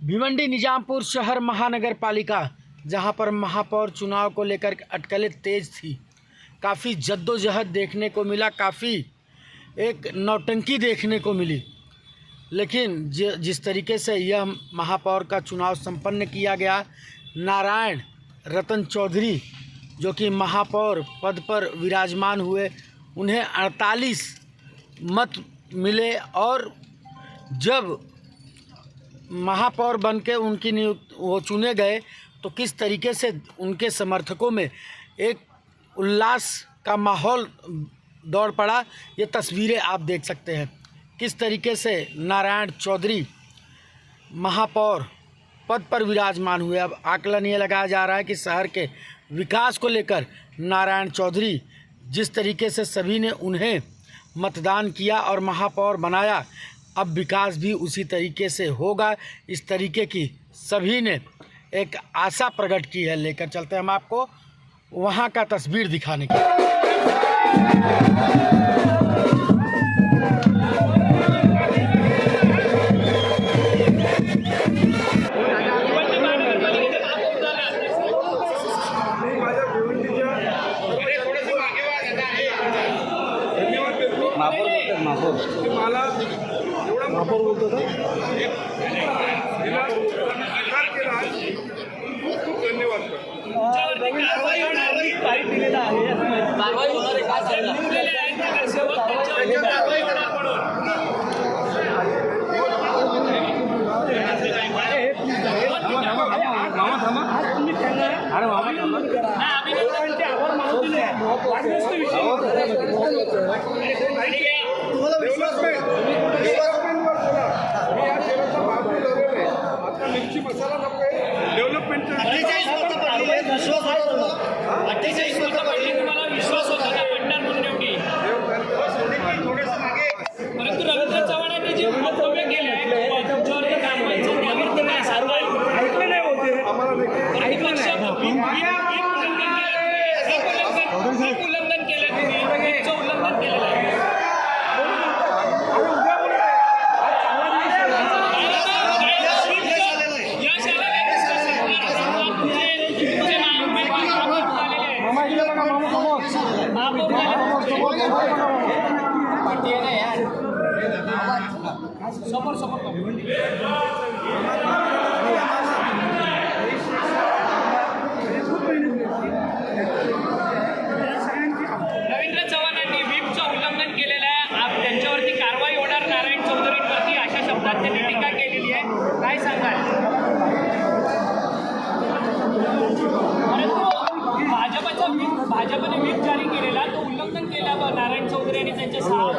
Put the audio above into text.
भिवंडी निजामपुर शहर महानगर पालिका, जहां पर महापौर चुनाव को लेकर अटकलें तेज थी। काफ़ी जद्दोजहद देखने को मिला, काफ़ी एक नौटंकी देखने को मिली। लेकिन जिस तरीके से यह महापौर का चुनाव संपन्न किया गया, नारायण रतन चौधरी जो कि महापौर पद पर विराजमान हुए, उन्हें 48 मत मिले और जब महापौर बनके उनकी वो चुने गए तो किस तरीके से उनके समर्थकों में एक उल्लास का माहौल दौड़ पड़ा। ये तस्वीरें आप देख सकते हैं किस तरीके से नारायण चौधरी महापौर पद पर विराजमान हुए। अब आकलन ये लगाया जा रहा है कि शहर के विकास को लेकर नारायण चौधरी जिस तरीके से सभी ने उन्हें मतदान किया और महापौर बनाया, अब विकास भी उसी तरीके से होगा। इस तरीके की सभी ने एक आशा प्रकट की है। लेकर चलते हैं हम आपको वहां का तस्वीर दिखाने के लिए। महापौर बोलतो का? रवींद्र चव्हाणांनी व्हीपचं उल्लंघन केलेलं आहे, त्यांच्यावरती कारवाई होणार नारायण चौधरींवरती अशा शब्दात त्यांनी टीका केलेली आहे। काय सांगाल? परंतु भाजपने व्हीप जारी केलेला तो उल्लंघन केलं नारायण चौधरी आणि त्यांच्या 6